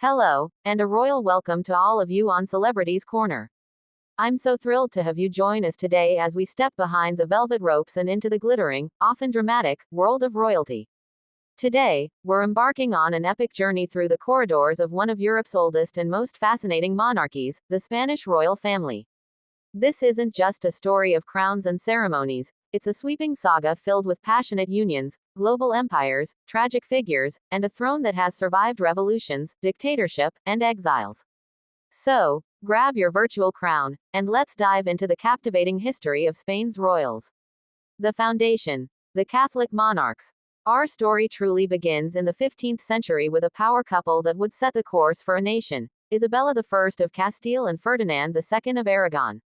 Hello, and a royal welcome to all of you on Celebrities Corner. I'm so thrilled to have you join us today as we step behind the velvet ropes and into the glittering, often dramatic, world of royalty. Today, we're embarking on an epic journey through the corridors of one of Europe's oldest and most fascinating monarchies, the Spanish royal family. This isn't just a story of crowns and ceremonies, it's a sweeping saga filled with passionate unions, global empires, tragic figures, and a throne that has survived revolutions, dictatorship, and exiles. So, grab your virtual crown, and let's dive into the captivating history of Spain's royals. The foundation. The Catholic Monarchs. Our story truly begins in the 15th century with a power couple that would set the course for a nation, Isabella I of Castile and Ferdinand II of Aragon.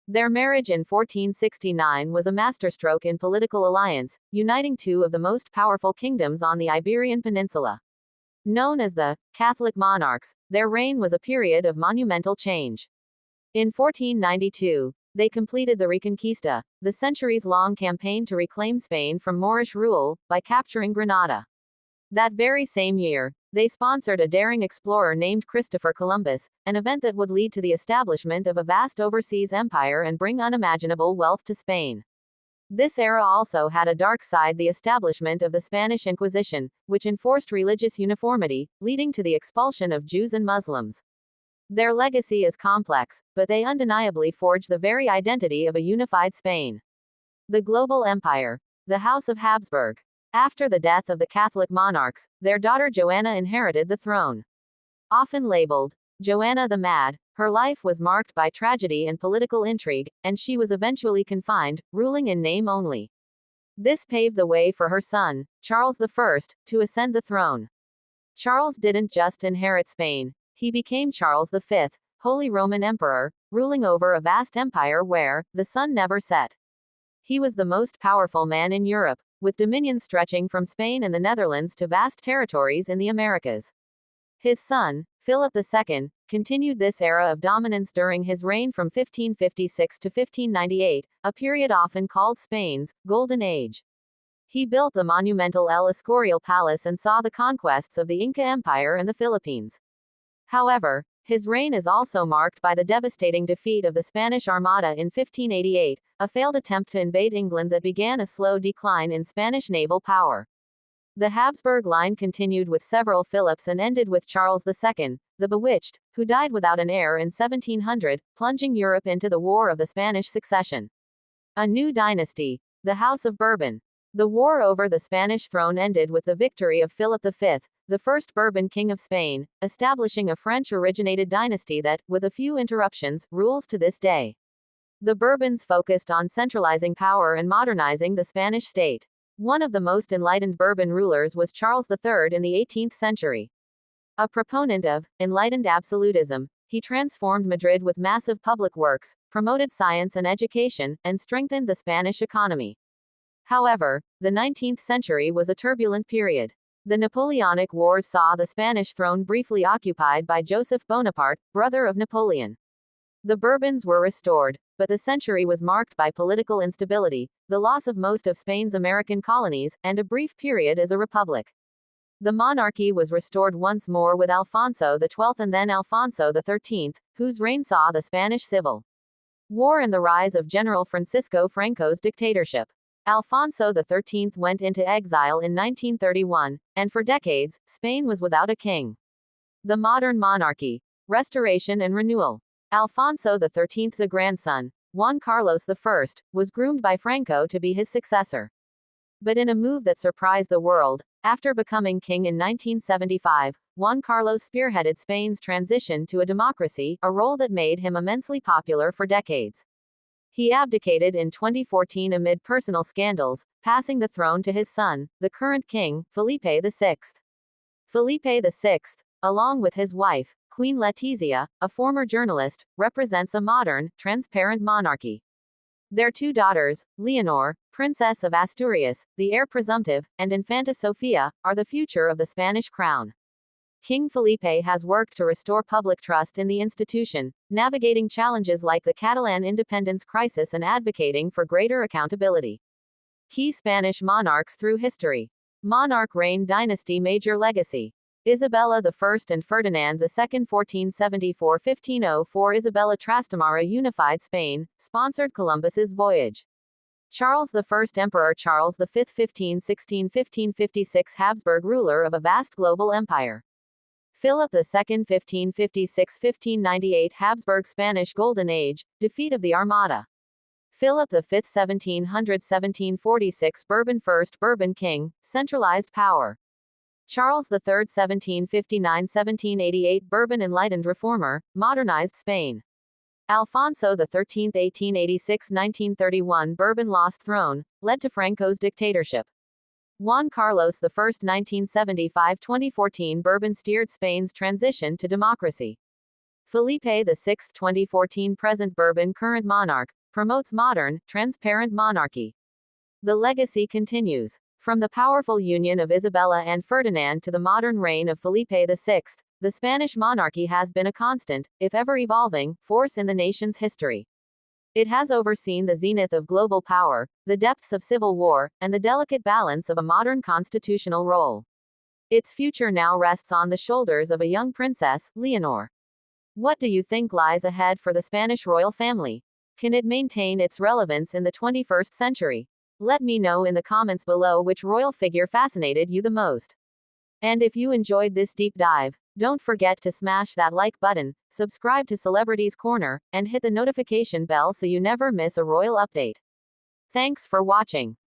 Their marriage in 1469 was a masterstroke in political alliance, uniting two of the most powerful kingdoms on the Iberian Peninsula. Known as the Catholic Monarchs, their reign was a period of monumental change. In 1492, they completed the Reconquista, the centuries-long campaign to reclaim Spain from Moorish rule, by capturing Granada. That very same year, they sponsored a daring explorer named Christopher Columbus, an event that would lead to the establishment of a vast overseas empire and bring unimaginable wealth to Spain. This era also had a dark side: the establishment of the Spanish Inquisition, which enforced religious uniformity, leading to the expulsion of Jews and Muslims. Their legacy is complex, but they undeniably forged the very identity of a unified Spain. The global empire. The House of Habsburg. After the death of the Catholic monarchs, their daughter Joanna inherited the throne. Often labeled Joanna the Mad, her life was marked by tragedy and political intrigue, and she was eventually confined, ruling in name only. This paved the way for her son, Charles I, to ascend the throne. Charles didn't just inherit Spain, he became Charles V, Holy Roman Emperor, ruling over a vast empire where the sun never set. He was the most powerful man in Europe, with dominion stretching from Spain and the Netherlands to vast territories in the Americas. His son, Philip II, continued this era of dominance during his reign from 1556 to 1598, a period often called Spain's Golden Age. He built the monumental El Escorial Palace and saw the conquests of the Inca Empire and the Philippines. However, his reign is also marked by the devastating defeat of the Spanish Armada in 1588, a failed attempt to invade England that began a slow decline in Spanish naval power. The Habsburg line continued with several Philips and ended with Charles II, the Bewitched, who died without an heir in 1700, plunging Europe into the War of the Spanish Succession. A new dynasty. The House of Bourbon. The war over the Spanish throne ended with the victory of Philip V, the first Bourbon king of Spain, establishing a French-originated dynasty that, with a few interruptions, rules to this day. The Bourbons focused on centralizing power and modernizing the Spanish state. One of the most enlightened Bourbon rulers was Charles III in the 18th century. A proponent of enlightened absolutism, he transformed Madrid with massive public works, promoted science and education, and strengthened the Spanish economy. However, the 19th century was a turbulent period. The Napoleonic Wars saw the Spanish throne briefly occupied by Joseph Bonaparte, brother of Napoleon. The Bourbons were restored, but the century was marked by political instability, the loss of most of Spain's American colonies, and a brief period as a republic. The monarchy was restored once more with Alfonso XII and then Alfonso XIII, whose reign saw the Spanish Civil War and the rise of General Francisco Franco's dictatorship. Alfonso XIII went into exile in 1931, and for decades, Spain was without a king. The modern monarchy. Restoration and renewal. Alfonso XIII's grandson, Juan Carlos I, was groomed by Franco to be his successor. But in a move that surprised the world, after becoming king in 1975, Juan Carlos spearheaded Spain's transition to a democracy, a role that made him immensely popular for decades. He abdicated in 2014 amid personal scandals, passing the throne to his son, the current king, Felipe VI. Felipe VI, along with his wife, Queen Letizia, a former journalist, represents a modern, transparent monarchy. Their two daughters, Leonor, Princess of Asturias, the heir presumptive, and Infanta Sofia, are the future of the Spanish crown. King Felipe has worked to restore public trust in the institution, navigating challenges like the Catalan independence crisis and advocating for greater accountability. Key Spanish monarchs through history. Monarch reign dynasty major legacy. Isabella I and Ferdinand II 1474–1504. Isabella Trastamara unified Spain, sponsored Columbus's voyage. Charles I Emperor Charles V 1516–1556 Habsburg ruler of a vast global empire. Philip II 1556–1598 Habsburg Spanish Golden Age, defeat of the Armada. Philip V 1700–1746 Bourbon First Bourbon King, centralized power. Charles III 1759–1788 Bourbon Enlightened Reformer, modernized Spain. Alfonso XIII 1886–1931 Bourbon lost throne, led to Franco's dictatorship. Juan Carlos I 1975–2014 Bourbon steered Spain's transition to democracy. Felipe VI 2014 present Bourbon current monarch, promotes modern, transparent monarchy. The legacy continues. From the powerful union of Isabella and Ferdinand to the modern reign of Felipe VI, the Spanish monarchy has been a constant, if ever evolving, force in the nation's history. It has overseen the zenith of global power, the depths of civil war, and the delicate balance of a modern constitutional role. Its future now rests on the shoulders of a young princess, Leonor. What do you think lies ahead for the Spanish royal family? Can it maintain its relevance in the 21st century? Let me know in the comments below which royal figure fascinated you the most. And if you enjoyed this deep dive, don't forget to smash that like button, subscribe to Celebrities Corner, and hit the notification bell so you never miss a royal update. Thanks for watching.